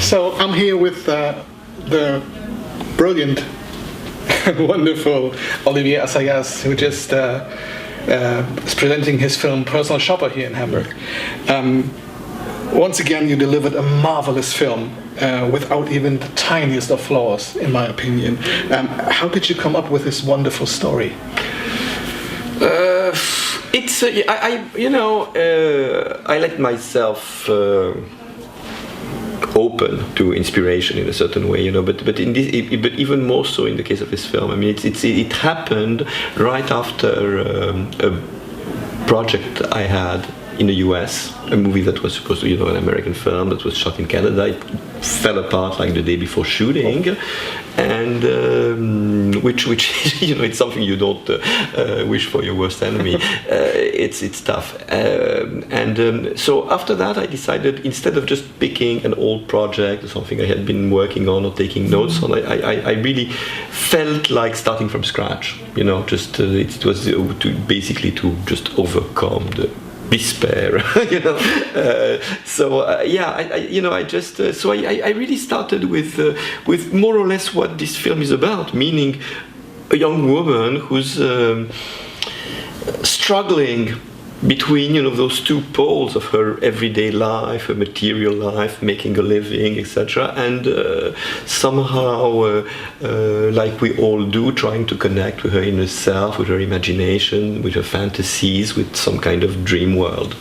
So I'm here with the brilliant, wonderful Olivier Assayas, who just is presenting his film Personal Shopper here in Hamburg. Once again, you delivered a marvelous film without even the tiniest of flaws, in my opinion. How did you come up with this wonderful story? I let myself open to inspiration in a certain way, but even more so in the case of this film. I mean, it happened right after a project I had in the US, a movie that was supposed to, an American film that was shot in Canada. It fell apart like the day before shooting, and which it's something you don't wish for your worst enemy. It's tough, so after that I decided, instead of just picking an old project or something I had been working on or taking notes on, I really felt like starting from scratch. It was basically to just overcome the despair, I really started with more or less what this film is about, meaning a young woman who's struggling between those two poles of her everyday life, her material life, making a living, etc., and somehow, like we all do, trying to connect with her inner self, with her imagination, with her fantasies, with some kind of dream world.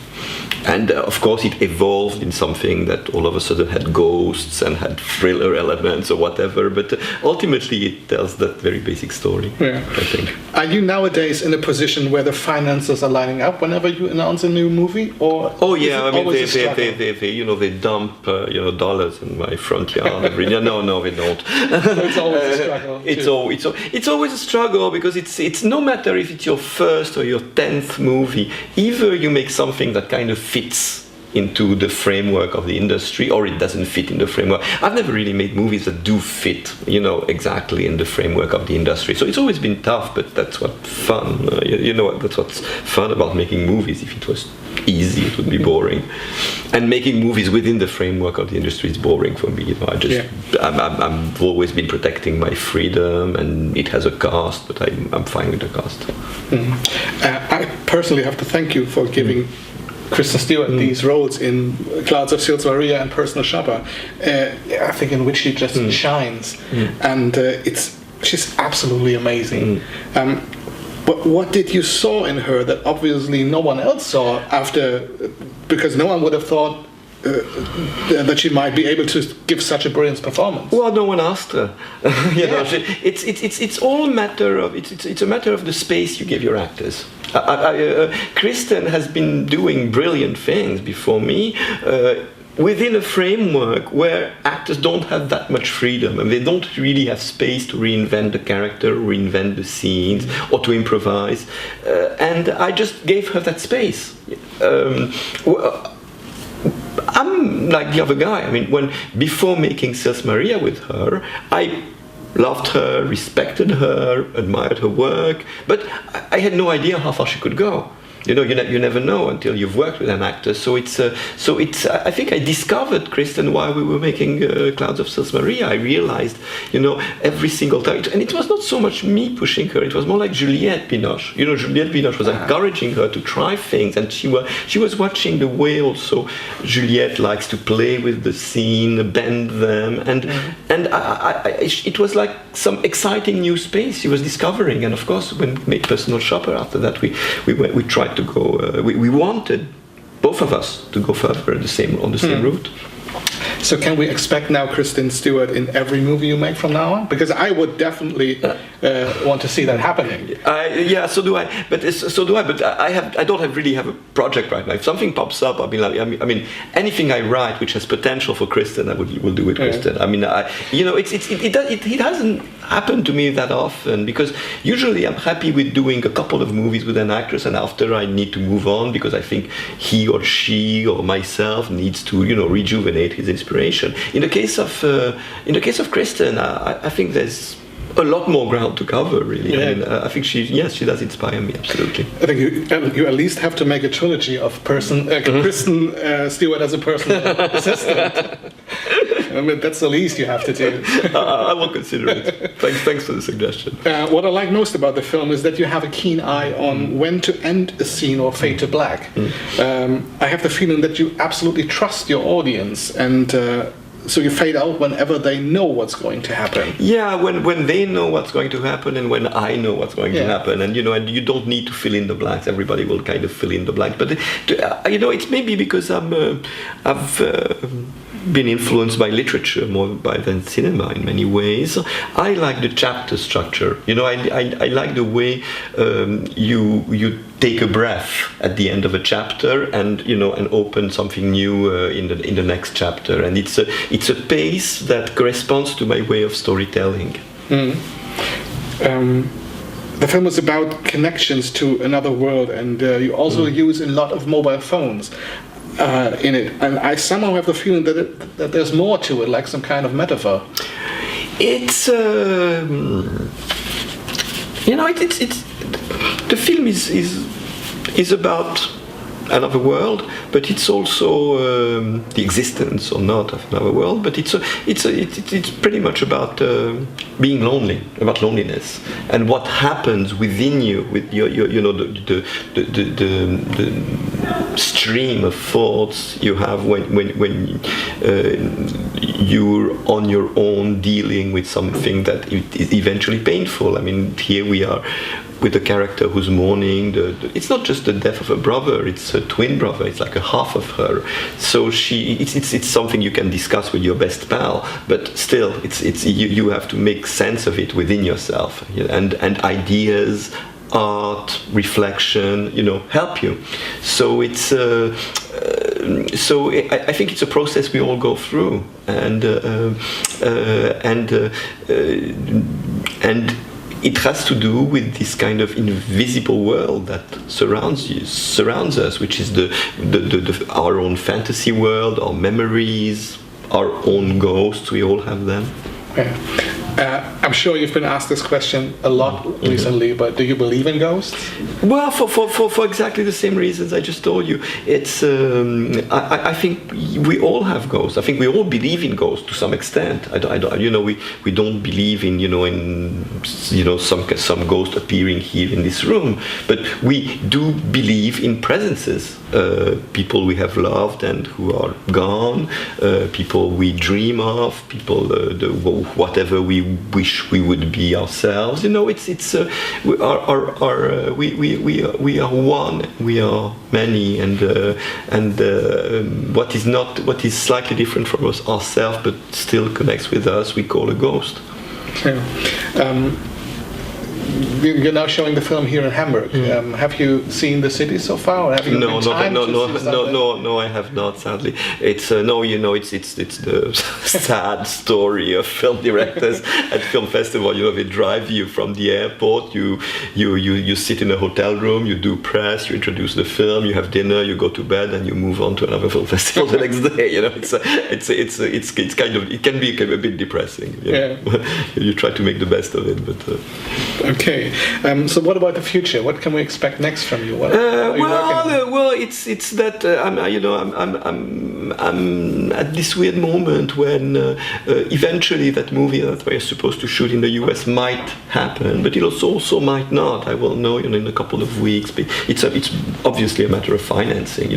And of course it evolved in something that all of a sudden had ghosts and had thriller elements or whatever, but ultimately it tells that very basic story, I think. Are you nowadays in a position where the finances are lining up whenever you announce a new movie? Or they dump dollars in my front yard every year. No, they don't. It's always a struggle. It's always a struggle, because it's no matter if it's your first or your 10th movie, either you make something that kind of fits into the framework of the industry, or it doesn't fit in the framework. I've never really made movies that do fit, exactly in the framework of the industry. So it's always been tough, but that's what's fun. That's what's fun about making movies. If it was easy, it would be boring. And making movies within the framework of the industry is boring for me. I've always been protecting my freedom, and it has a cost, but I'm fine with the cost. Mm-hmm. I personally have to thank you for giving Kristen Stewart these roles in Clouds of Sils Maria and Personal Shopper, I think, in which she just shines, and she's absolutely amazing. But what did you saw in her that obviously no one else saw after, because no one would have thought that she might be able to give such a brilliant performance? Well, no one asked her. It's all a matter of it's a matter of the space you give your actors. Kristen has been doing brilliant things before me, within a framework where actors don't have that much freedom, and they don't really have space to reinvent the character, reinvent the scenes, or to improvise. And I just gave her that space. I'm like the other guy. I mean, before making Sils Maria with her, I loved her, respected her, admired her work, but I had no idea how far she could go. You never know until you've worked with an actor. So I think I discovered Kristen while we were making Clouds of Sils Maria. I realized, every single time, and it was not so much me pushing her. It was more like Juliette Binoche. Juliette Binoche was encouraging her to try things, and she was watching the way also Juliette likes to play with the scene, bend them, and it was like some exciting new space she was discovering. And of course, when we made Personal Shopper, after that we tried to go. We wanted both of us to go further on the same route. So can we expect now Kristen Stewart in every movie you make from now on? Because I would definitely want to see that happening. So do I. But I don't really have a project right now. If something pops up, anything I write which has potential for Kristen, I will do with Kristen. I mean, it hasn't happened to me that often, because usually I'm happy with doing a couple of movies with an actress, and after I need to move on because I think he or she or myself needs to rejuvenate his inspiration. In the case of Kristen, I think there's a lot more ground to cover, really. Yeah. I think she does inspire me, absolutely. I think you at least have to make a trilogy of Kristen Stewart as a personal assistant. I mean, that's the least you have to do. I will consider it. Thanks for the suggestion. What I like most about the film is that you have a keen eye on when to end a scene or fade to black. I have the feeling that you absolutely trust your audience, and so you fade out whenever they know what's going to happen. Yeah, when they know what's going to happen, and when I know what's going to happen, and and you don't need to fill in the blanks. Everybody will kind of fill in the blanks. But it's maybe because I've been influenced by literature more than cinema in many ways. I like the chapter structure. I like the way you take a breath at the end of a chapter and open something new in the next chapter, and it's a pace that corresponds to my way of storytelling. The film is about connections to another world, and you also use a lot of mobile phones in it, and I somehow have the feeling that there's more to it, like some kind of metaphor. It's it's the film is about another world, but it's also the existence or not of another world. But it's pretty much about being lonely, about loneliness, and what happens within you with your the stream of thoughts you have when you're on your own dealing with something that is eventually painful. I mean, here we are with a character who's mourning. It's not just the death of her brother; it's her twin brother. It's like a half of her. So it's something you can discuss with your best pal, but still, you have to make sense of it within yourself, and ideas, art, reflection, help you. So it's I think it's a process we all go through, and it has to do with this kind of invisible world that surrounds us, which is our own fantasy world, our memories, our own ghosts. We all have them. Yeah. I'm sure you've been asked this question a lot recently, but do you believe in ghosts? Well, for exactly the same reasons I just told you. It's I think we all have ghosts. I think we all believe in ghosts to some extent. We don't believe in some ghost appearing here in this room, but we do believe in presences. People we have loved and who are gone, people we dream of, people whatever we wish we would be ourselves. We are one, we are many, and what is slightly different from us ourselves but still connects with us, we call a ghost. Yeah. You're now showing the film here in Hamburg. Have you seen the city so far? Or have you No, I have not. Sadly, it's it's the sad story of film directors at film festival. They drive you from the airport. You sit in a hotel room. You do press. You introduce the film. You have dinner. You go to bed, and you move on to another film festival the next day. It's kind of, it can be a bit depressing. Yeah. You try to make the best of it, but. Okay, so what about the future? What can we expect next from you? It's that I'm at this weird moment when eventually that movie that we're supposed to shoot in the US might happen, but it also might not. I will know in a couple of weeks. But it's obviously a matter of financing.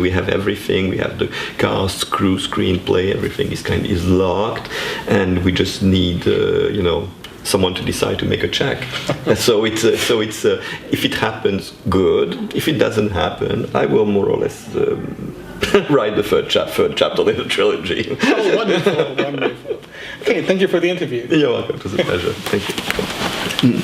We have everything. We have the cast, crew, screenplay. Everything is locked, and we just need someone to decide to make a check. So it's if it happens, good. If it doesn't happen, I will more or less write the third chapter in the trilogy. Oh, wonderful. Okay, thank you for the interview. You're welcome. It was a pleasure. Thank you.